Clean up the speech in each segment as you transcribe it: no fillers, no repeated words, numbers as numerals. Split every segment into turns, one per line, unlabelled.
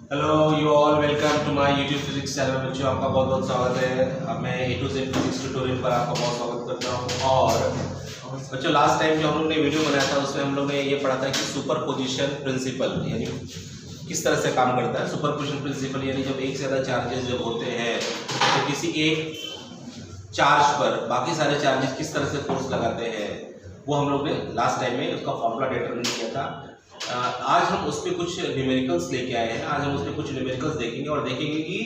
Hello you all, welcome to my YouTube physics channel. बच्चों, आपका बहुत बहुत स्वागत है। अब मैं A to Z physics tutorial पर आपका बहुत स्वागत करता हूं। और बच्चों, लास्ट टाइम जो हम लोग ने वीडियो बनाया था उसमें हम लोग ने ये पढ़ा था कि सुपरपोजिशन प्रिंसिपल यानी किस तरह से काम करता है। सुपरपोजिशन प्रिंसिपल यानी जब एक से ज़्यादा चार्जेस जब होते हैं तो किसी एक चार्ज पर बाकी सारे चार्जेस किस तरह से फोर्स लगाते हैं, वो हम लोग ने लास्ट टाइम में उसका फॉर्मूला डिटरमाइन किया था। आज हम उस पर कुछ न्यूमेरिकल्स लेके आए हैं। आज हम उस पर कुछ न्यूमेरिकल्स देखेंगे और देखेंगे कि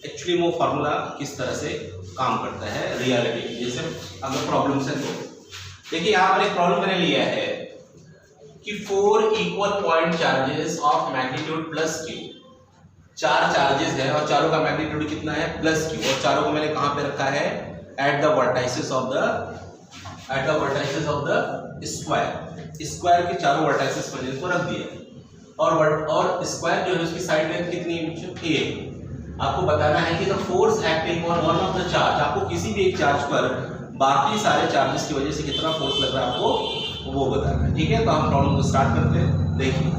एक्चुअली वो फार्मूला किस तरह से काम करता है रियलिटी। जैसे अगर प्रॉब्लम से तो देखिए, यहाँ पर एक प्रॉब्लम मैंने लिया है कि 4 equal point charges of magnitude plus Q. 4 charges है और चारों का मैग्नीट्यूड कितना है, प्लस क्यू। और चारों को मैंने कहाँ पे रखा है, eight the vertices of the square. Square के चारों वर्टाइसेस पर इसको रख दिया और स्क्वायर जो है उसकी साइड लेंथ कितनी है, a। आपको बताना है कि the force acting on one of the charge, आपको किसी भी एक चार्ज पर बाकी सारे चार्जेस की वजह से कितना फोर्स लग रहा है आपको वो बताना है। ठीक है, तो हम प्रॉब्लम को स्टार्ट करते हैं। देखिए,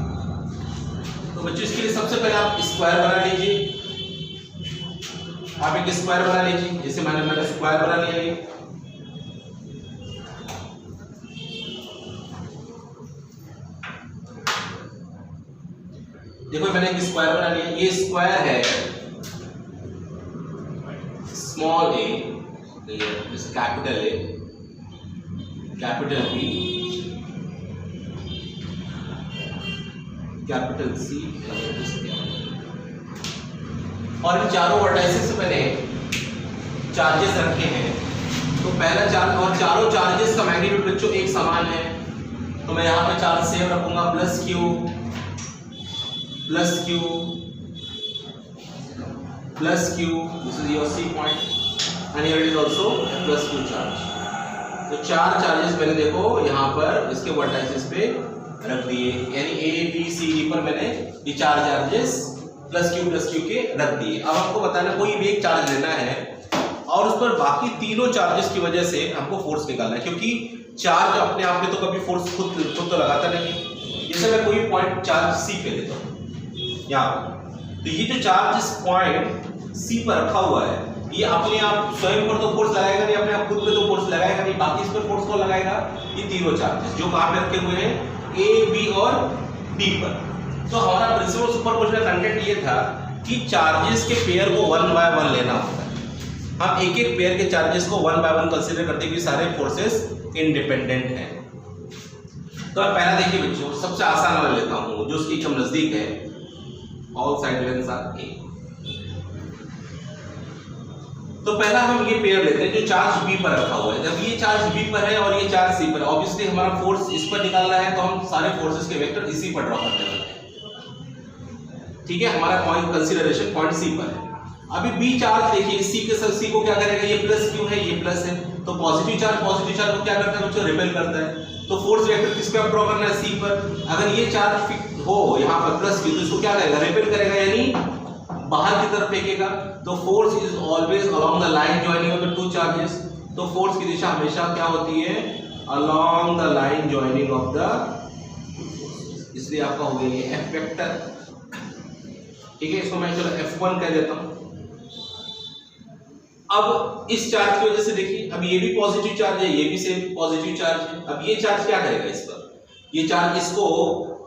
तो बच्चों इसके लिए सबसे पहले आप स्क्वायर बना लीजिए। आप एक स्क्वायर बना लीजिए। जैसे मैंने स्क्वायर बना लिया। देखो, मैंने एक स्क्वायर बना लिया। ये स्क्वायर है small a, capital A, capital B, capital C और इन चारों वर्टाइसेस से मैंने चार्जेस रखे हैं। तो पहला चार्ज और चारों चार्जेस का मैग्नीट्यूड बच्चों एक समान है, तो मैं यहाँ पे चार्ज सेम रखूंगा, plus Q plus Q plus Q. This is your C point and here it is also plus Q charge. तो चार चार्जेस मैंने देखो यहाँ पर इसके वर्टाइसेस पे रख दिए, यानी A B C D पर मैंने ये चार चार्जेस प्लस क्यू के रख दिए। अब आपको बताना, कोई भी एक चार्ज लेना है और उस पर बाकी तीनों चार्जेस की वजह से हमको फोर्स निकालना है, क्योंकि चार्ज अपने आप में तो कभी फोर्स खुद तो लगाता नहीं। जैसे मैं कोई पॉइंट चार्ज C पे लेता हूँ यहाँ पर, तो ये जो चार्ज इस पॉइंट C पर रखा हुआ है, ये अपने आप स्वयं पर तो फोर्स लगाएगा नहीं, अपने आप खुद पे तो फोर्स लगाएगा नहीं। बाकी इस पर फोर्स कौन लगाएगा, ये तीनों चार्जेस जो कहाँ पे रखे हुए हैं, A B और D पर। तो हमारा प्रिंसिपल सुपरपोजिशन का कंटेंट ये था कि चार्जेस के पेयर को 1 बाय 1 लेना होता है। हम एक एक पेयर के चार्जेस को 1 बाय 1 कंसीडर करते हैं कि सारे फोर्सेस इंडिपेंडेंट हैं। तो अब पहला देखिए बच्चों, सबसे आसान वाला लेता हूँ जो उसके एकदम नजदीक है। All side lengths are A। तो पहला हम ये पेयर लेते हैं जो चार्ज B पर रखा हुआ है। जब ये चार्ज B पर है और ये चार्ज C पर है, ऑब्वियसली हमारा फोर्स इस पर निकालना है, तो हम सारे फोर्सेस के वेक्टर इसी पर ड्रॉ करते हैं। ठीक है, हमारा पॉइंट कंसीडरेशन पॉइंट C पर है। अभी B चार्ज देखिए, C को क्या करेगा, ये प्लस क्यू है, ये प्लस है, तो पॉजिटिव चार्ज को क्या करता है बच्चों, रिपेल करता है। तो फोर्स वेक्टर किस पे ड्रॉ करना है, C पर। अगर ये चार्ज हो यहाँ पर प्लस क्यू, तो इसको क्या करेगा, रिपेल करेगा, यानी बाहर की तरफ फेंकेगा। तो force is always along the line joining of the two charges. तो फोर्स की दिशा हमेशा क्या होती है, along the line joining of the, इसलिए आपका हो गया ये F वेक्टर। ठीक है, इसको मैं चलो F1 कह देता हूं। अब इस चार्ज की वजह से देखिए, अब ये भी पॉजिटिव चार्ज है, ये भी सेम पॉजिटिव चार्ज है। अब ये चार्ज क्या करेगा इस पर, ये चार्ज इसको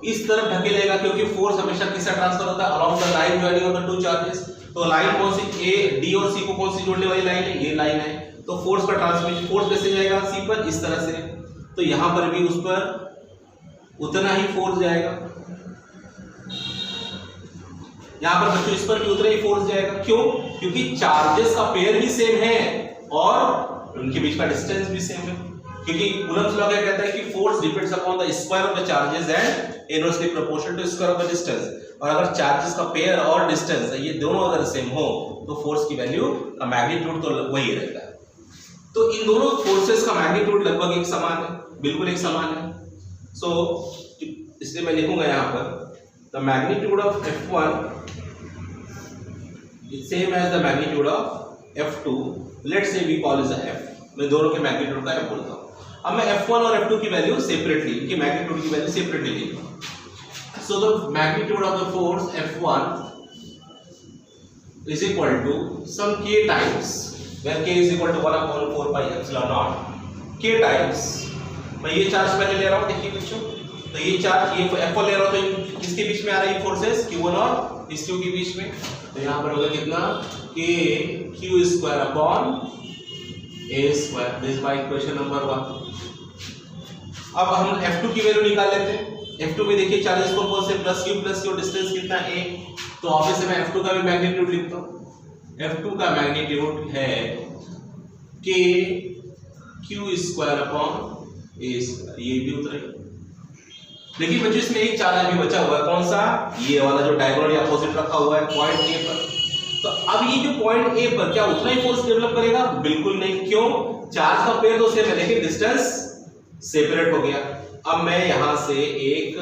इस तरफ ढकेलेगा, क्योंकि फोर्स हमेशा किससे ट्रांसफर होता है, along the line joining of the two charges. तो लाइन कौन सी, A D और C को कौन सी जोड़ने वाली लाइन है, ये लाइन है। तो फोर्स का ट्रांसमिशन, फोर्स कैसे जाएगा C पर, इस तरह से। तो यहां पर भी उस पर उतना ही फोर्स जाएगा, यहां पर बच्चों इस पर भी उतना ही फोर्स जाएगा। क्यों, क्योंकि चार्जेस का पेयर भी सेम है और उनके बीच का डिस्टेंस भी सेम है। क्योंकि कूलम्ब्स लॉ क्या कहता है कि force depends upon the square of the charges and inversely proportional to square of the distance. और अगर चार्जेस का पेयर और डिस्टेंस ये दोनों अगर सेम हो तो फोर्स की वैल्यू का मैग्नीट्यूड तो वही रहता है। तो इन दोनों फोर्सेस का मैग्नीट्यूड लगभग एक समान है, बिल्कुल एक समान है। सो इसलिए मैं लिखूंगा यहाँ पर the magnitude of F1 is same as the magnitude of F2. Let's say we call is F. मैं दोनों के मैग्नीट्यूड का F बोलता हूँ। अब मैं F1 और F2 की वैल्यू सेपरेटली, इनकी मैग्नीट्यूड की वैल्यू सेपरेटली लिखूंगा। So the magnitude of the force F1 is equal to some k times, where k is equal to 1/4 pi epsilon naught, k times, मैं ये चार्ज पहले ले रहा हूँ, देखिए बच्चों, तो ये चार्ज ये F1 ले रहा हूँ, तो किसके बीच में आ रहा है ये फोर्सेस, Q1 और इस Q के बीच में, तो यहाँ पर होगा कितना, k q square upon a square, this is my equation number 1। अब हम F2 की वैल्यू निकाल लेते हैं। F2 में देखिए 40 को फोर्स से प्लस q डिस्टेंस कितना a, तो ऑब्वियस से मैं F2 का भी मैग्नीट्यूड लिखता हूँ। F2 का मैग्नीट्यूड है k q square upon a square, ये भी उतरेगा। देखिए बच्चों इसमें एक चार्ज भी बचा हुआ है, कौन सा, ये वाला जो डायगोनली अपोजिट रखा हुआ है पॉइंट ए पर। तो अब ये जो पॉइंट ए पर क्या उतना ही फोर्स डेवलप करेगा, बिल्कुल नहीं। क्यों, चार्ज का पेयर तो सेम है लेकिन डिस्टेंस सेपरेट हो गया। अब मैं यहां से एक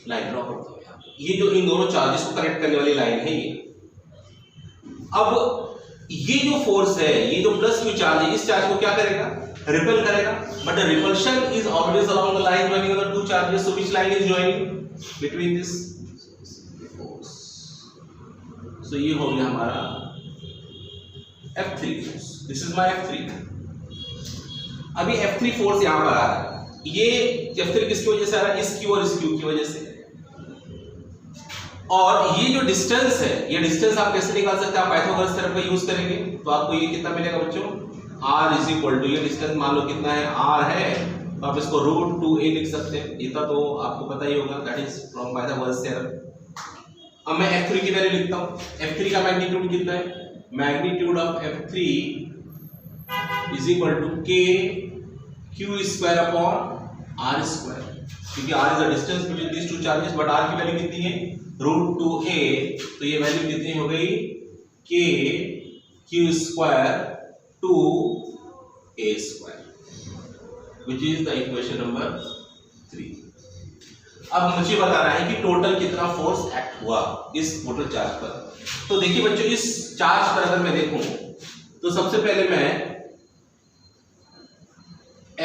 लाइन ड्रॉ करता हूं यहाँ, ये जो इन दोनों चार्जेस को कनेक्ट करने वाली लाइन है ये। अब ये जो फोर्स है, ये जो प्लस क्यू चार्ज है, इस चार्ज को क्या करेगा, रिपेल करेगा, but the repulsion is always along the line joining the two charges, so which line is joining between this force, so ये हो गया हमारा F3 force, this is my F3। अभी F3 फोर्स यहां पर आ रहा है, ये F3 किसकी वजह से आ रहा है, इस Q और इस Q की वजह से। और ये जो डिस्टेंस है, ये डिस्टेंस आप कैसे निकाल सकते हैं, आप पाइथागोरस थ्योरम का यूज करेंगे, तो आपको ये कितना मिलेगा बच्चों, r इज इक्वल टू, ये डिस्टेंस मान लो कितना है, r है, तो आप इसको √2a लिख सकते हैं, इतना तो आपको पता ही होगा, that is from Pythagoras theorem. अब मैं F3 की वैल्यू लिखता हूं, F3 का मैग्नीट्यूड कितना है, magnitude of F3 is equal to k q square upon r square, क्योंकि r is the distance between these two charges, but r की वैल्यू कितनी है, √2a, तो ये वैल्यू कितनी हो गई, k q square two a square, which is the equation number 3। अब मुझे बताना है कि टोटल कितना फोर्स एक्ट हुआ इस टोटल चार्ज पर। तो देखिए बच्चों, इस चार्ज पर अगर मैं देखूं तो सबसे पहले मैं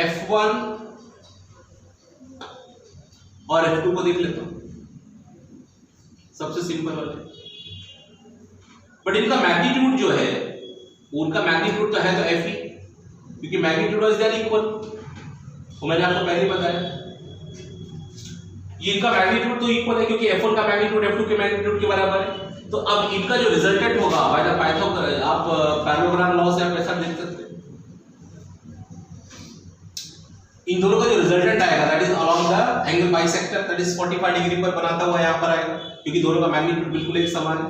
F1 और F2 को देख लेता हूं, सबसे सिंपल वाले, बट इनका मैग्नीट्यूड जो है, उनका मैग्नीट्यूड तो है तो Fe, क्योंकि मैग्नीट्यूड इज देयर इक्वल, तो मैंने आपको पहले ही बताया ये इनका मैग्नीट्यूड तो इक्वल है, क्योंकि F1 का मैग्नीट्यूड F2 के मैग्नीट्यूड के बराबर है। तो अब इनका जो रिजल्टेंट होगा बाय द पाइथागोरस, आप पैरेललोग्राम लॉ से आप ऐसा देख सकते हैं, इन दोनों का जो रिजल्टेंट आएगा that is along the angle bisector, that is 45 degree पर बनाता हुआ यहां पर आएगा, क्योंकि दोनों का मैग्नीट्यूड बिल्कुल एक समान है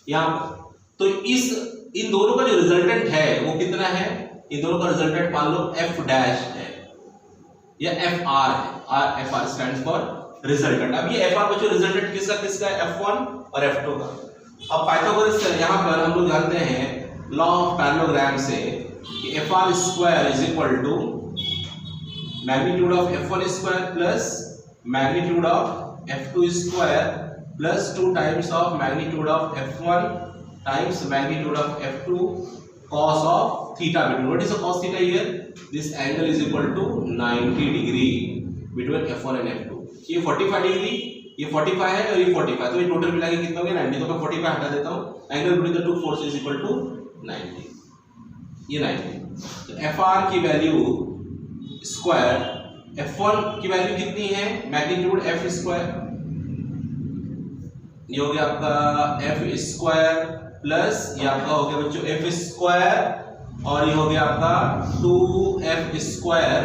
यहां पर। तो इन दोनों का जो रिजल्टेंट है वो कितना है, इन दोनों का रिजल्टेंट मान लो F डैश है या FR है, FR स्टैंड्स फॉर रिजल्टेंट। अब ये FR बच्चों रिजल्टेंट किसका किसका है, F1 और F2 का। अब पाइथागोरस यहां पर हम लोग जानते हैं लॉ ऑफ पैरेललोग्राम से कि FR square is equal to magnitude of F1 square plus magnitude of F2 square plus 2 times of magnitude of F1 times magnitude of F2 cos of theta between, what is the cos theta here, this angle is equal to 90 degree between F1 and F2, ये 45 degree, ये 45 है और ये 45, तो ये total मिला के कितना हो गया 90, तो मैं 45 हटा देता हूँ, angle between the two force is equal to 90, ये 90। तो Fr की वैल्यू स्क्वायर, F1 की वैल्यू कितनी है, मैग्नीट्यूड F स्क्वायर, ये हो गया आपका F स्क्वायर प्लस ये आपका हो गया बच्चों F स्क्वायर, और ये हो गया आपका 2F स्क्वायर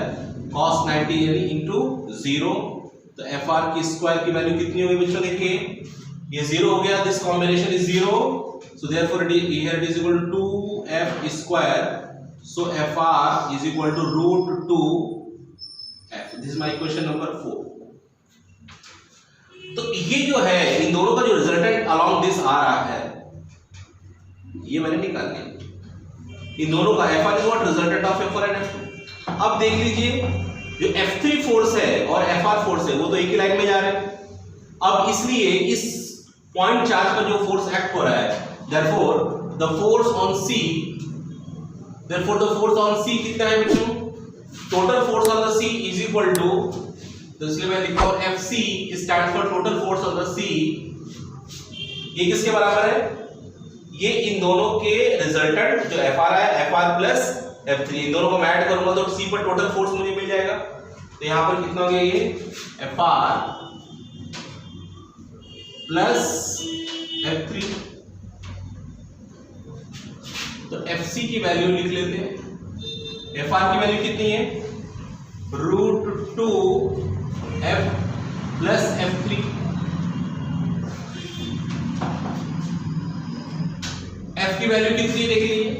cos 90 यानी इंटू 0, तो Fr की स्क्वायर की वैल्यू कितनी होगी बच्चों, देखिए ये 0 हो गया, this combination is 0, so therefore here it is equal to 2F square, so Fr is equal to √2F, this is my equation number 4। तो ये जो है इन दोनों का जो रिजल्टेंट अलोंग दिस आ रहा है, ये मैंने निकाल लिया, इन दोनों का F1 is what resultant of F1 and F2। अब देख लीजिए जो F3 फोर्स है और FR फोर्स है वो तो एक ही लाइन में जा रहे हैं, अब इसलिए इस पॉइंट चार्ज पर जो फोर्स एक्ट हो रहा है, therefore the force on C कितना है बच्चों, total force on the C is equal to तो इसलिए मैं लिखता हूं FC stands for total force on the C. ये किसके बराबर है? ये इन दोनों के रिजल्टेंट जो FR है, FR प्लस F3, इन दोनों को मैं ऐड करूंगा तो सी पर टोटल फोर्स मुझे मिल जाएगा। तो यहां पर कितना हो गया? ये FR प्लस F3। तो FC की वैल्यू लिख लेते हैं। FR की वैल्यू कितनी है? √2F plus F3। F की वैल्यू कितनी देख लीजिए,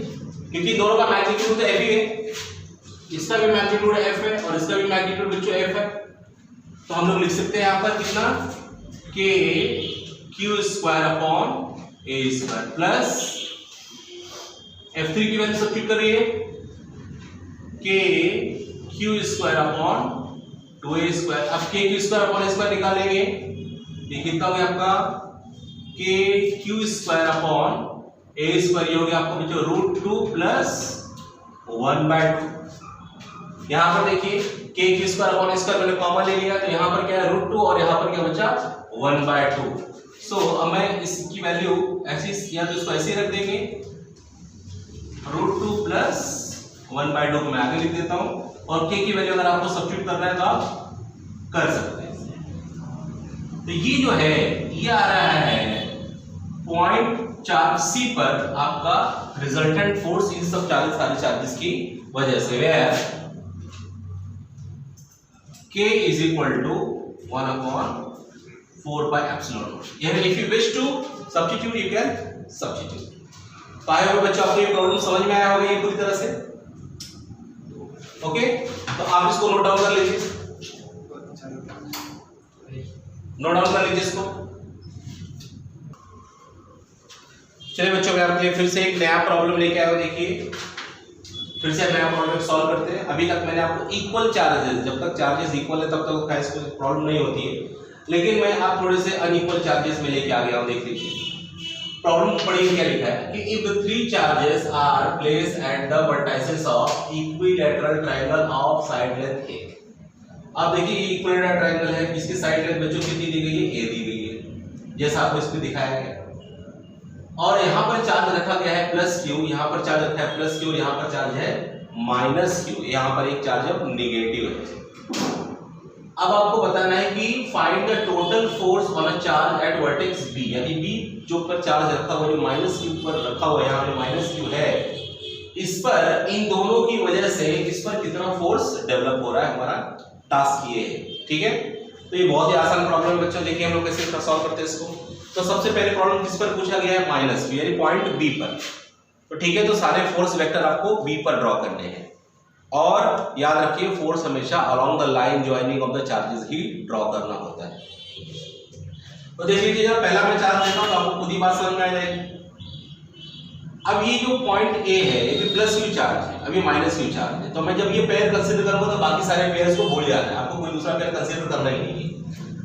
क्योंकि दोनों का मैग्नीट्यूड तो F ही है, इसका भी मैग्नीट्यूड F है और इसका भी मैग्नीट्यूड बच्चों F है। तो हम लोग लिख सकते हैं यहां पर कितना? KQ²/A² प्लस F3 की वैल्यू सब्स्टिट्यूट करिए, KQ²/2A²। अब KQ²/A² निकालेंगे, ये कितना हो गया आपका? KQ²/A², ये हो गया आपको बच्चों √2 प्लस 1/2। यहां पर देखिए KQ²/A² मैंने कॉमन ले लिया, तो यहां पर क्या है? √2 और यहां पर क्या बचा? 1/2। सो अब मैं इसकी वैल्यू ऐसी या तो इसको ऐसे रख देंगे, √2 प्लस 1/2 को मैं आगे लिख देता हूं, और K की वैल्यू अगर आपको सब्स्टिट्यूट करना है तो आप कर सकते हैं। तो ये जो है ये आ रहा है पॉइंट चार्ज C पर आपका रिजल्टेंट फोर्स इन सब सारे चार्जेस की वजह से, where K is equal to 1/4/ε0। if you wish to substitute you can substitute। तो आए होगा बच्चों आपको ये प्रॉब्लम समझ में आया होगा ये पूरी तरह से। ओके, तो आप इसको नोट डाउन कर लीजिए, नोट डाउन कर लीजिए इसको। चलिए बच्चों मैं आपके लिए फिर से एक नया प्रॉब्लम लेके आया हूं। देखिए फिर से नया प्रॉब्लम सॉल्व करते हैं। अभी तक मैंने आपको इक्वल चार्जेस, जब तक चार्जेस इक्वल है तब तक खैर इसको प्रॉब्लम नहीं होती है, लेकिन मैं आप थोड़े से अनइक्वल चार्जेस में लेके आ गया हूं। देख लीजिए प्रॉब्लम पढ़िए क्या लिखा है कि if the 3 charges are placed at the vertices of equilateral triangle of side length A। अब देखिए ये इक्विलैटरल ट्रायंगल है, इसकी साइड लेंथ बच्चों कितनी दी गई है? A दी गई है, जैसा आपको इसमें दिखाया गया। और यहाँ पर चार्ज रखा गया है +Q, यहाँ पर चार्ज रखा है +Q, यहाँ पर चार्ज है -Q, यहाँ पर एक चार्ज अब नेगेटिव है। अब आपको बताना है कि find the total force on a charge at vertex B, यानी B जो पर चार्ज रखा हुआ, जो -Q पर रखा हुआ है, यहाँ पे -Q है, इस पर इन दोनों की वजह से इस पर कितना फोर्स डेवलप हो रहा है, हमारा टास्क ये है। ठीक है, तो ये बहुत ही आसान प्रॉब्लम है बच्चों। देखिए हम लोग कैसे सॉल्व करते हैं इसको। तो सबसे पहले प्रॉब्लम किस पर पूछा गया है? -Q, यानी पॉइंट B पर। तो ठीक है, तो सारे फोर्स वेक्टर आपको B पर ड्रॉ करने हैं, और याद रखिए फोर्स हमेशा along the line joining of the charges he draw करना होता है। तो देख लीजिए जब पहला मैं चार्ज लेता हूं तो आपको खुद ही बात समझ में आ जाएगी। अब ये जो पॉइंट A है ये +Q चार्ज है, अभी -Q चार्ज है, तो मैं जब ये पेयर कंसीडर करूंगा तो बाकी सारे पेयर्स को भूल जाना है, आपको कोई दूसरा पेयर कंसीडर करना ही नहीं है।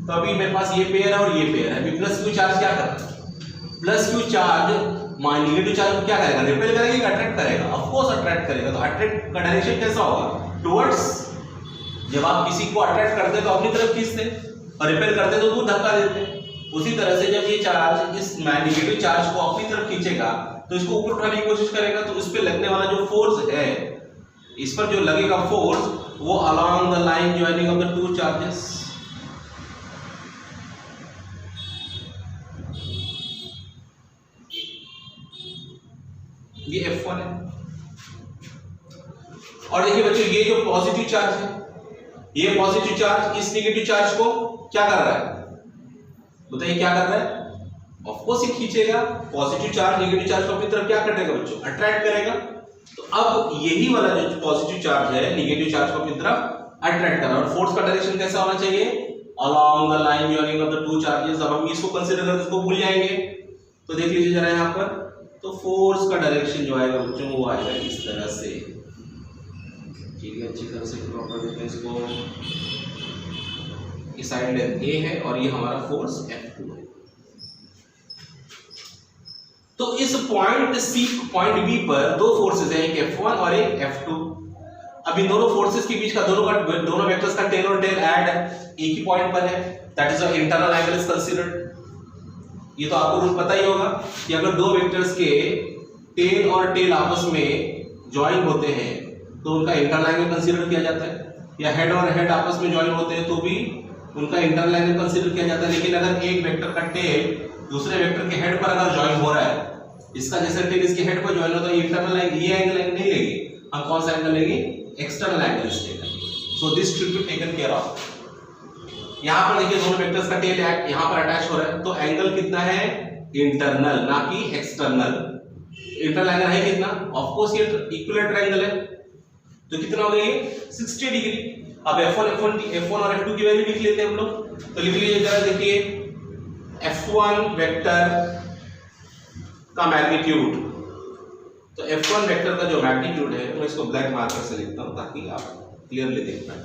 तो अभी मेरे पास ये पेयर है और ये पेयर है। अभी +Q चार्ज क्या करता है? +Q चार्ज नेगेटिव चार्ज को क्या करेगा? रिपेल करेगा कि अट्रैक्ट करेगा? ऑफ कोर्स अट्रैक्ट करेगा। तो अट्रैक्ट का डायरेक्शन कैसा होगा? टुवर्ड्स। जब आप किसी को अट्रैक्ट करते हैं तो अपनी तरफ खींचते हैं, और रिपेल करते हैं तो दूर धक्का देते हैं। उसी तरह से जब ये चार्ज इस नेगेटिव चार्ज को अपनी तरफ खींचेगा तो इसको ऊपर उठाने की कोशिश करेगा, तो उस पे लगने वाला जो फोर्स है, इस पर जो लगेगा फोर्स, वो along the line joining of the 2 charges. ये F1 है। और देखिए बच्चों ये जो पॉजिटिव चार्ज है, ये पॉजिटिव चार्ज इस नेगेटिव चार्ज को क्या कर रहा है? बताइए क्या कर रहा है? ऑफ कोर्स ये खींचेगा। पॉजिटिव चार्ज नेगेटिव चार्ज को अपनी तरफ क्या करेगा बच्चों? अट्रैक्ट करेगा। तो अब यही वाला जो पॉजिटिव चार्ज है नेगेटिव चार्ज को अपनी तरफ अट्रैक्ट कर रहा है, और फोर्स का डायरेक्शन कैसा होना चाहिए? Along the line joining of the 2 charges. अब हम इसको कंसीडर करते इसको भूल जाएंगे। तो देख लीजिए जरा यहाँ पर, तो फोर्स का डायरेक्शन जो आएगा बच्चों वो आएगा इस तरह से। ठीक है, अच्छी तरह से प्रॉपर देखते हैं इसको। ये साइड लेंथ A है और ये हमारा फोर्स F2 है। तो इस पॉइंट C, पॉइंट B पर 2 फोर्सेस हैं, एक F1 और एक F2। अब अब इन दोनों फोर्सेस के बीच का दोनों वेक्टर्स का टेल और टेल ऐड एक ही पॉइंट पर है, that is the internal angle is considered. ये तो आपको रूल पता ही होगा कि अगर दो वेक्टर्स के टेल और टेल आपस में ज्वाइन होते हैं तो उनका इंटरनल एंगल कंसीडर किया जाता है, या हेड और हेड आपस में ज्वाइन होते हैं तो भी उनका इंटरनल एंगल कंसीडर किया जाता है। लेकिन अगर एक वेक्टर का टेल दूसरे वेक्टर के हेड पर अगर ज्वाइन हो रहा है, इसका जैसे टेल इसके हेड पर ज्वाइन होता है, इंटरनल एंगल ये एंगल नहीं लेंगे, हम कौन सा एंगल लेंगे, एक्सटर्नल एंगल लेंगे। So this should be taken care of. यहां पर देखिए दोनों वेक्टर्स का टेल यहां पर अटैच हो रहा है, तो एंगल कितना है, इंटरनल ना कि एक्सटर्नल। इंटरनल एंगल है कितना, ऑफ कोर्स ये इक्विलेटरल एंगल है, तो कितना हो गया ये 60 डिग्री। अब F1 और F2 की वैल्यू लिख लेते हैं हम लोग, तो लिख लीजिए जरा, देखिए F1 वेक्टर का मैग्नीट्यूड, तो F1 वेक्टर का जो मैग्नीट्यूड है मैं इसको ब्लैक मार्कर से लिखता हूं ताकि आप क्लियरली देख पाए।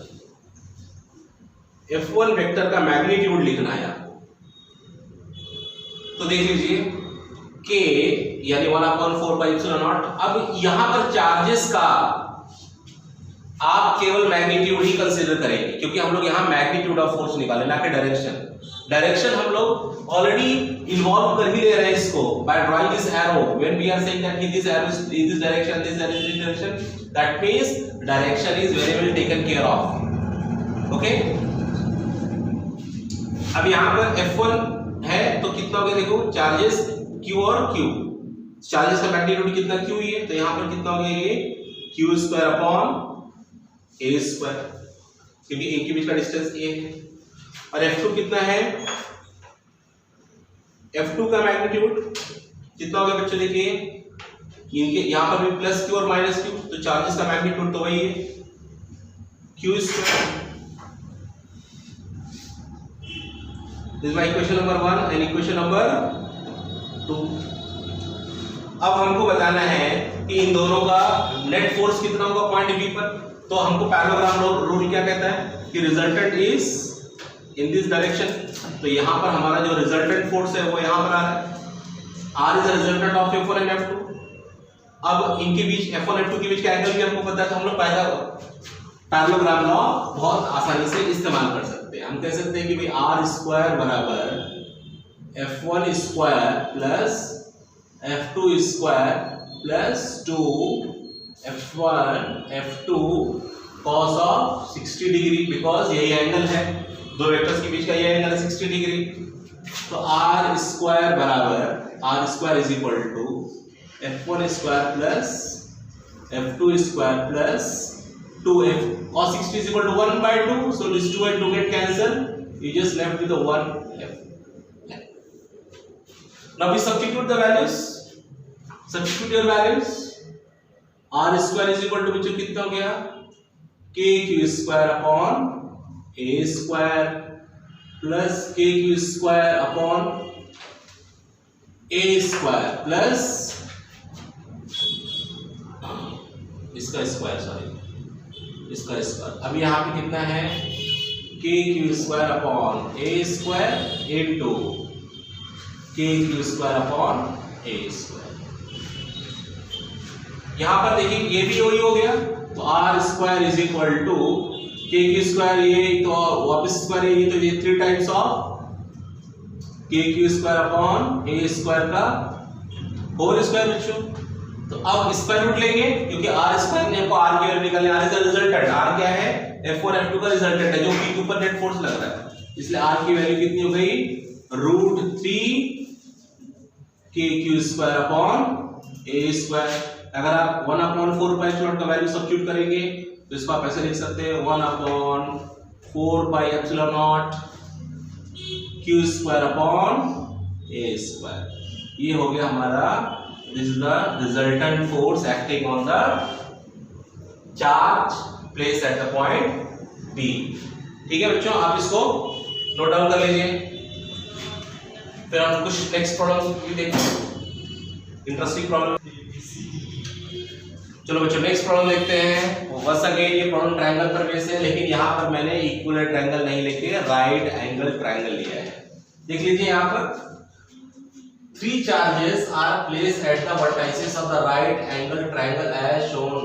F1 वेक्टर का मैग्नीट्यूड लिखना है आपको, तो देख लीजिए K यानी 1/4πε0। अब यहां पर चार्जेस का आप केवल मैग्नीट्यूड ही कंसीडर करेंगे, क्योंकि हम लोग यहाँ मैग्नीट्यूड ऑफ फोर्स निकाले ना कि डायरेक्शन हम लोग ऑलरेडी इन्वॉल्व कर ही ले रहे हैं इसको by drawing this arrow. When we are saying that this arrow is in this direction, this arrow is in this direction, that means direction is very well taken care of. Okay, अब यहाँ पर F1 है तो कितना हो गया, देखो charges Q और Q, चार्जेस का मैग्नीट्यूड कितना Q ही है, तो यहाँ पर कितना हो गया ये Q² A स्क्वायर, क्योंकि A के बीच का डिस्टेंस A है। और F2 कितना है, F2 का मैग्नीट्यूड कितना हो गया बच्चों, देखिए इनके यहाँ पर भी प्लस Q और माइनस Q, तो चार्जेस का मैग्नीट्यूड तो वही है Q square. This is my equation number 1 and equation number 2। अब हमको बताना है कि इन दोनों का नेट फोर्स कितना होगा पॉइंट B पर, तो हमको पैरेललोग्राम रूल क्या कहता है कि resultant is in this direction, तो यहां पर हमारा जो रिजल्टेंट फोर्स है वो यहां पर आ रहा है, R is the resultant of F1 and F2। अब इनके बीच F1 और F2 के बीच का एंगल भी हमको पता है, तो हम लोग पैरेललोग्राम लॉ बहुत आसानी से इस्तेमाल कर सकते हैं। हम कह सकते हैं कि भाई R² बराबर F1² plus F2² plus 2 F1 F2 cos of 60 degree, because यही एंगल है, दो वेक्टर्स के बीच का ये एंगल है 60 डिग्री। तो R² बराबर R² is equal to F1² plus F2² plus 2F cos 60 is equal to 1/2, so this 2 and 2 get cancelled, you just left with the 1F. Now we substitute the values, substitute your values, R² is equal to बच्चों कितना हो गया, KQ² upon A² plus KQ² upon A² plus इसका square, sorry इसका square. अब यहाँ पे कितना है, KQ² upon A² into KQ² upon A²। यहां पर देखिए ये भी वही हो गया, तो R² is equal to KQ², ये तो वापस स्क्वायर है, ये तो ये 3 times of KQ² upon A² का होल स्क्वायर बच्चों। तो अब स्क्वायर रूट लेंगे, क्योंकि R² ने हमको R की वैल्यू निकालनी है, R is the resultant, R क्या है, F1 F2 का रिजल्टेंट है जो P के ऊपर नेट फोर्स लग रहा है, इसलिए R की वैल्यू कितनी हो गई, √3 KQ² अपॉन A²। अगर आप 1/4πε0 का वैल्यू सब्स्टिट्यूट करेंगे तो इसको आप ऐसे लिख सकते हैं 1/4πε0 Q² अपॉन A²। ये हो गया हमारा, this is the resultant force acting on the charge place at the point B। ठीक है बच्चों, आप इसको नोट डाउन कर लीजिए, फिर हम कुछ नेक्स्ट प्रॉब्लम भी देखेंगे, इंटरेस्टिंग प्रॉब्लम। चलो बच्चों नेक्स्ट प्रॉब्लम देखते हैं। बस अगेन ये प्रॉब्लम ट्रायंगल पर बेस है, लेकिन यहाँ पर मैंने इक्विलेटरल ट्रायंगल नहीं लेके राइट एंगल ट्रायंगल लिया है। देख लीजिए यहाँ पर 3 charges are placed at the vertices of the right angle triangle as shown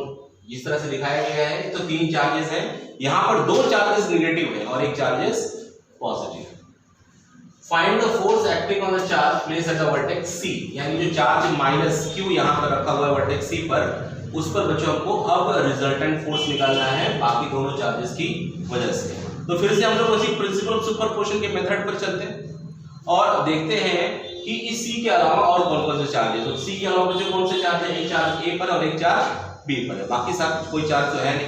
जिस तरह से दिखाया गया है। तो 3 चार्जेस हैं, यहां पर 2 चार्जेस नेगेटिव है और 1 charges positive. Find the force acting on the charge place at the vertex C, यानी जो चार्ज माइनस q यहां पर रखा हुआ है वर्टेक्स सी पर, उस पर बच्चों को अब रिजल्टेंट फोर्स निकालना है बाकी दोनों चार्जेस की वजह से। तो फिर से हम लोग उसी प्रिंसिपल ऑफ सुपरपोजिशन के मेथड पर चलते हैं और देखते हैं कि इस सी के अलावा और कौन कौन से चार्ज है। तो सी के अलावा बच्चों कौन से चार्ज है, एक चार्ज ए पर और एक चार्ज बी पर है, बाकी साथ कोई चार्ज तो है नहीं।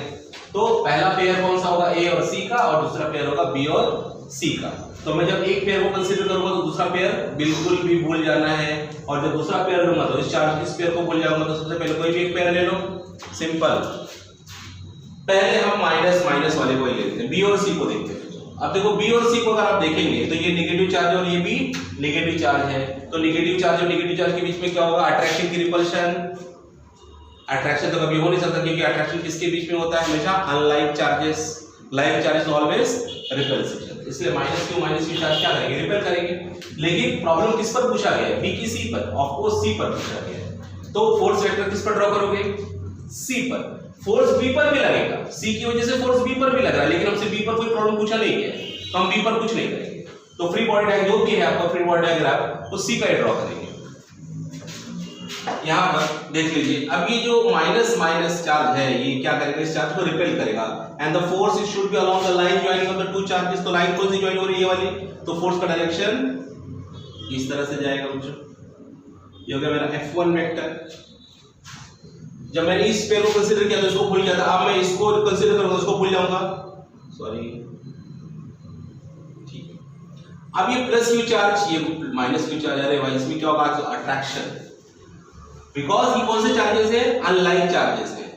तो पहला पेयर कौन सा होगा, ए और सी का, और दूसरा पेयर होगा बी और सी का। तो मैं जब एक पेयर को कंसीडर करूंगा तो दूसरा पेयर बिल्कुल भी भूल जाना है, और जब दूसरा पेयर लूंगा तो इस पेयर को भूल जाऊंगा। तो सबसे पहले कोई भी एक पेयर ले लो, सिंपल। पहले हम माइनस माइनस वाले को ही लेते हैं, बी और सी को देखते हैं। अब देखो बी और सी को अगर आप देखेंगे तो ये नेगेटिव चार्ज है और ये भी नेगेटिव चार्ज है। तो नेगेटिव चार्ज और नेगेटिव चार्ज के बीच में क्या होगा, अट्रैक्शन की रिपल्शन। अट्रैक्शन तो कभी हो नहीं सकता क्योंकि अट्रैक्शन किसके बीच में होता है, हमेशा unlike charges, like charges always repulsive. इसलिए माइनस क्यू चार्ज क्या करेंगे, रिपेल करेंगे। लेकिन प्रॉब्लम किस पर पूछा गया है, बी की सी पर, ऑफ कोर्स सी पर पूछा गया है। तो फोर्स वेक्टर किस पर ड्रॉ करोगे, सी पर। फोर्स बी पर भी लगेगा, सी की वजह से फोर्स बी पर भी लग रहा है, लेकिन हमसे बी पर कोई प्रॉब्लम पूछा नहीं गया, तो हम बी पर कुछ नहीं करेंगे। तो फ्री बॉडी डायग्राम जो भी है आपका फ्री बॉडी डायग्राम, तो सी का ड्रॉ करेंगे। यहां पर देख लीजिए, अब ये जो माइनस माइनस चार्ज है ये क्या करेगा, इस चार्ज को रिपेल करेगा। And the force it should be along the line joining of the two charges. तो लाइन कौन सी जॉइन हो रही है, ये वाली। तो फोर्स का डायरेक्शन इस तरह से जाएगा बच्चों, ये हो गया मेरा F1 वेक्टर। जब मैंने इस पेयर को कंसीडर किया तो इसको भूल गया था, अब मैं इसको कंसीडर करूंगा इसको भूल जाऊंगा, सॉरी, ठीक है। अब ये प्लस क्यू चार्ज, ये माइनस क्यू चार्ज, अरे भाई इसमें क्या होगा, अट्रैक्शन, बिकॉज ये कौन से चार्जेस है, अनलाइक चार्जेस है।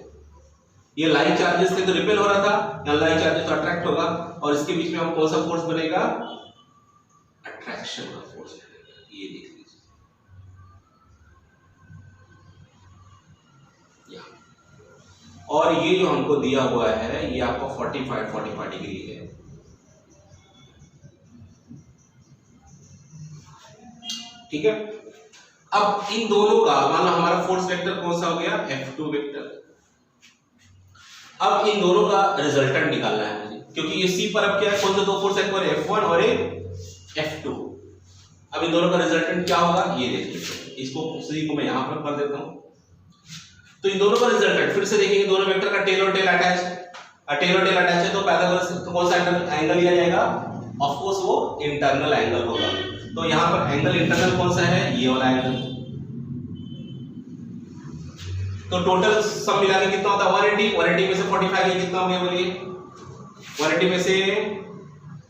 ये लाइक चार्जेस थे तो रिपेल हो रहा था, अनलाइक चार्जेस तो अट्रैक्ट होगा, और इसके बीच में हम कौन सा फोर्स बनेगा, अट्रैक्शन का फोर्स बनेगा। ये देख लीजिए, और ये जो हमको दिया हुआ है ये आपको 45 डिग्री है। ठीक है। अब इन दोनों का मान लो हमारा फोर्स वेक्टर कौन सा हो गया, F2 वेक्टर। अब इन दोनों का रिजल्टेंट निकालना है मुझे, क्योंकि ये सी पर अब क्या है, कौन से दो फोर्स है, F1 और एक F2। अब इन दोनों का रिजल्टेंट क्या होगा, ये देखिए, इसको सी को मैं यहां पर कर देता हूं। तो इन दोनों का रिजल्टेंट फिर से देखेंगे, दोनों वेक्टर का टेल और टेल अटैच है, तो पैराबोला कौन सा एंगल लिया जाएगा, ऑफ कोर्स वो इंटरनल एंगल होगा। तो यहां पर एंगल इंटरनल कौन सा है, ये वाला एंगल। तो टोटल सब मिला के कितना होता है 180 में से 45 ये कितना हो गया बोलिए, 180 में से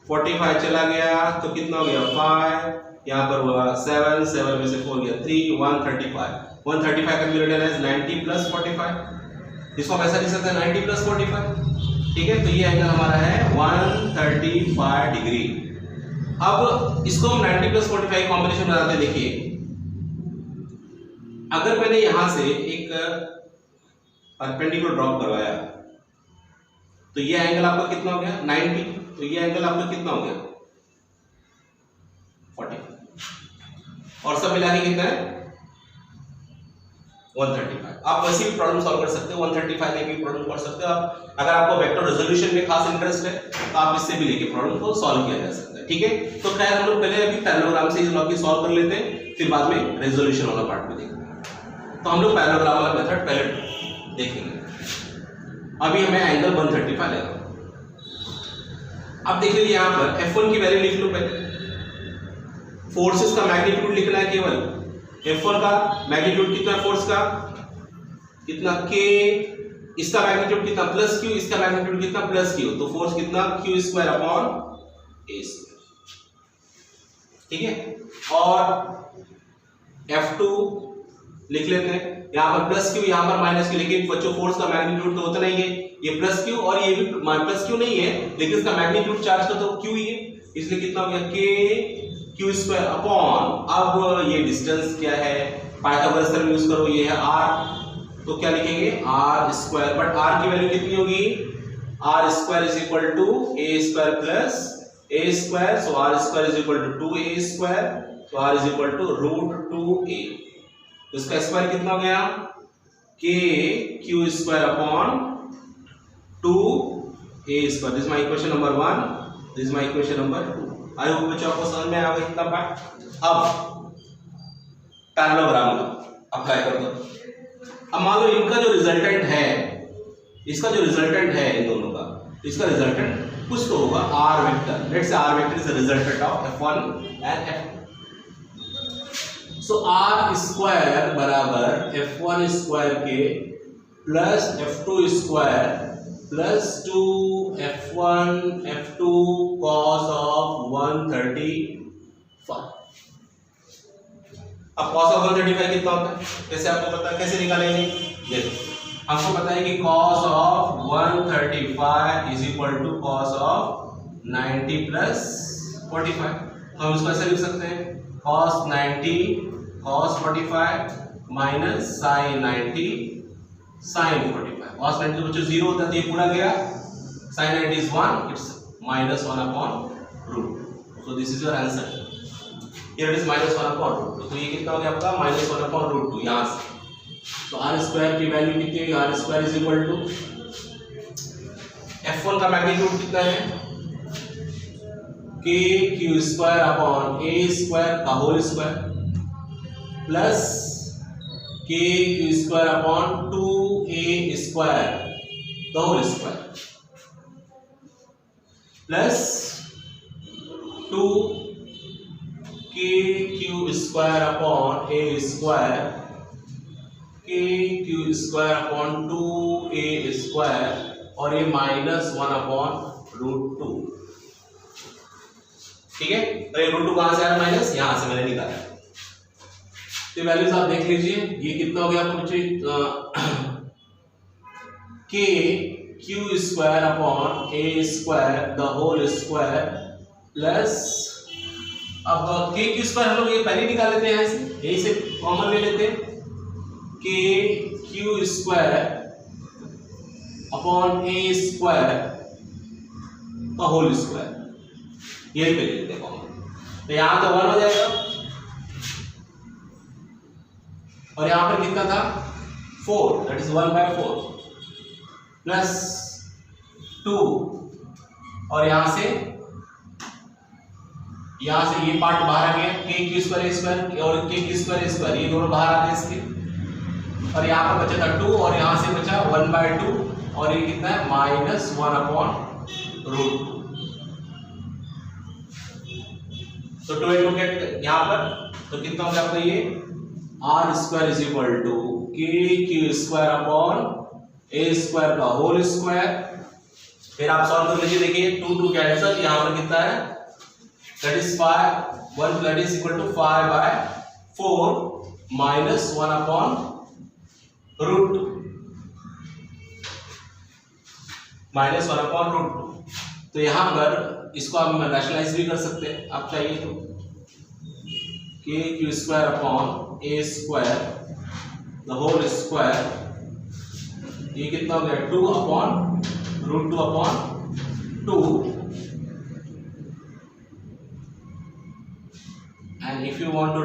45 चला गया तो कितना हो गया 5, यहां पर हुआ 7 में से 4 गया 3, 135 का न्यूमरेटर है 90 प्लस 45, इसको हम ऐसा लिख सकते हैं 90 प्लस 45। ठीक है, तो ये एंगल हमारा है 135 डिग्री। अब इसको हम 90 प्लस 45 कॉम्बिनेशन बनाते हैं। देखिए, अगर मैंने यहां से एक परपेंडिकुलर ड्रॉप करवाया तो ये एंगल आपका कितना हो गया 90, तो ये एंगल आपका कितना हो गया 40, और सब मिला के कितना है 135। आप वैसे भी प्रॉब्लम सॉल्व कर सकते हो, 135 लेके भी प्रॉब्लम कर सकते हो आप। अगर आपको वेक्टर रेजोल्यूशन में खास इंटरेस्ट है तो आप इससे भी लेके प्रॉब्लम को सॉल्व किया जा सकता है। ठीक है, तो खैर हम लोग पहले अभी पैरेललोग्राम से इस लॉ की सॉल्व कर लेते हैं, फिर बाद में रेजोल्यूशन वाला पार्ट में देखेंगे। तो हम लोग पैरेललोग्राम वाला मेथड पहले देखेंगे। अभी हमें एंगल 135 लेगा। अब देख लीजिए यहाँ पर F1 की वैल्यू लिख लो पहले, फोर्सेस का मैग्नीट्यूड लिखना है केवल। F1 का मैग्नीट्यूड कितना, फोर्स का कितना K, इसका मैग्नीट्यूड कितना प्लस Q, इसका मैग्नीट्यूड कितना प्लस Q, तो फोर्स कितना Q² अपॉन A²। ठीक है, और F2 लिख लेते हैं, यहाँ पर प्लस Q यहाँ पर माइनस Q, लेकिन बच्चों फोर्स का मैग्नीट्यूड तो उतना ही है, ये प्लस Q और ये भी प्लस Q नहीं है, लेकिन इसका मैग्नीट्यूड चार्ज का तो Q ही है, इसलिए कितना हो गया K Q² अपॉन, अब ये डिस्टेंस क्या है, पाइथागोरस थ्योरम यूज करो, ये है R, तो क्या लिखेंगे R², बट R की वैल्यू कितनी होगी, R² is equal to A² plus A², so R² is equal to 2A², तो R is equal to √2A, तो इसका स्क्वायर कितना हो गया k q square upon 2a square. This my equation number 1, this my equation number 2। I hope बच्चों आपको समझ में आ गया इतना पार्ट। अब पैरेललोग्राम अप्लाई कर दो। अब मान लो इनका जो रिजल्टेंट है, इसका जो रिजल्टेंट है इन दोनों का, इसका रिजल्टेंट कुछ तो होगा R vector. Let's say R vector is the resultant of f1 and f2। So R square बराबर f1 स्क्वायर के plus f2 square plus 2f1 f2 cos of 135। अब cos ऑफ 135 कितना होता है, कैसे आपको पता है, कैसे निकालेंगे? देखो आपको पता है कि cos of 135 is equal to cos of 90 plus 45। हम इसको ऐसे लिख सकते हैं cos 90 cos 45 minus sin 90 sin 45। cos 90 तो बच्चों 0 होता है, ये पूरा गया। sin 90 is 1, it's minus 1 upon root। so this is your answer, here it is minus 1 upon root 2। तो ये कितना हो गया आपका minus 1 upon root 2 यहाँ से। तो आर स्क्वायर की वैल्यू कितनी है? R square is equal to f1 का मैग्नीट्यूड कितना है? k q square upon a square का whole square plus k q square upon 2a square the whole square plus 2k q square upon a square k q square upon 2a square और ये minus 1 upon root 2। ठीक है, तो ये root 2 कहां से आया माइनस? यहां से मैंने निकाला। तो वैल्यूज आप देख लीजिए, ये कितना हो गया आपको बच्चों? k q square upon a square the whole square plus, अब k q स्क्वायर हम लोग ये पहले निकाल लेते हैं, यहां से यही से कॉमन ले लेते हैं। k q square upon a square का होल स्क्वायर, यही पे लेते हैं कॉमन। तो यहां तो 1 हो जाएगा और यहां पर कितना था? 4, दैट इज 1/4 प्लस 2 और यहां से ये पार्ट बाहर आ गया, k q square a square और k q square a square, ये दोनों बाहर आ गए इसके। और यहाँ पर बचा था 2 और यहाँ से बचा 1/2 और ये कितना है? Minus 1 upon root 2। तो 2 into get यहाँ पर तो कितना हो गया आपका? ये R square is equal to k q square upon a square का होल स्क्वायर। फिर आप सॉल्व कर लीजिए, देखिए 2 कैंसिल, यहाँ पर कितना है? That is 5, 1 that is equal to 5/4 minus 1 upon root 2 minus 1 upon root 2। तो यहां पर इसको आप रैशनलाइज भी कर सकते हैं आप चाहिए तो। k q square upon a square the whole square, ये कितना हो गया? 2 upon root 2 upon 2। And if you want to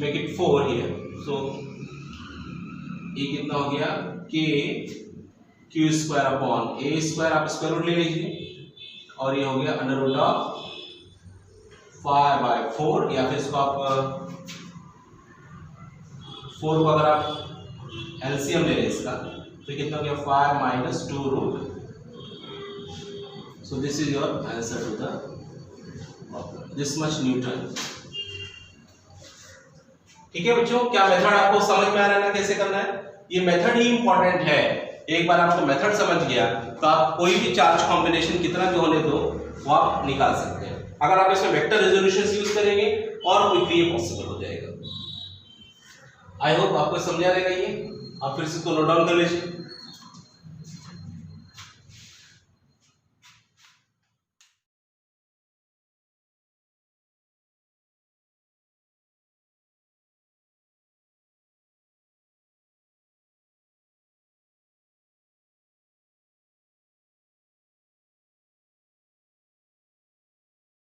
make it 4 here, so ये कितना हो गया? k q square upon a square, आप स्क्वायर रूट ले लीजिए और ये हो गया अंडर रूट ऑफ 5/4, या फिर इसको आप 4 को अगर आप एलसीएम ले लें इसका तो कितना हो गया? 5 minus 2 root. So this is your answer to the this much newton. ठीक है बच्चों, क्या मेथड आपको समझ में आ रहा है ना कैसे करना है? ये मेथड ही इंपॉर्टेंट है। एक बार आपको मेथड समझ गया तो आप कोई भी चार्ज कॉम्बिनेशन कितना भी होने दो वो आप निकाल सकते हैं। अगर आप इसमें वेक्टर रेजोल्यूशन यूज करेंगे और क्विकली ये पॉसिबल हो जाएगा। आई होप आपको समझा रहेगा ये। आप फिर से इसको नोट डाउन कर लीजिए।